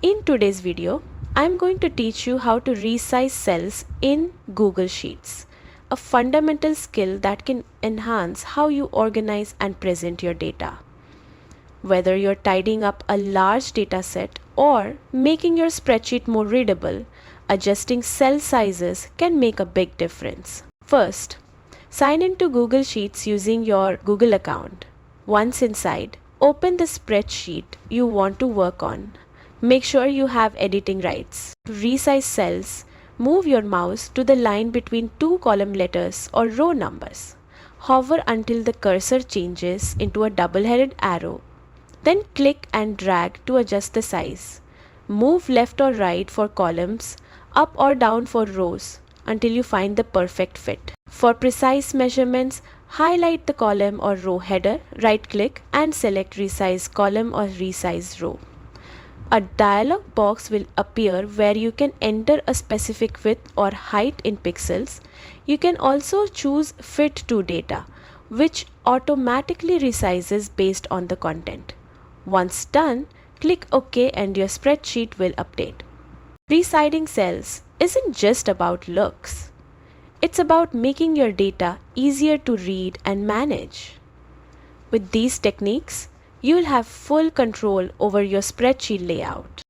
In today's video, I'm going to teach you how to resize cells in Google Sheets, a fundamental skill that can enhance how you organize and present your data. Whether you're tidying up a large data set or making your spreadsheet more readable, adjusting cell sizes can make a big difference. First, sign into Google Sheets using your Google account. Once inside, open the spreadsheet you want to work on. Make sure you have editing rights. To resize cells, move your mouse to the line between two column letters or row numbers. Hover until the cursor changes into a double-headed arrow. Then click and drag to adjust the size. Move left or right for columns, up or down for rows until you find the perfect fit. For precise measurements, highlight the column or row header, right-click and select Resize Column or Resize Row. A dialog box will appear where you can enter a specific width or height in pixels. You can also choose Fit to Data, which automatically resizes based on the content. Once done, click OK and your spreadsheet will update. Resizing cells isn't just about looks. It's about making your data easier to read and manage. With these techniques, you'll have full control over your spreadsheet layout.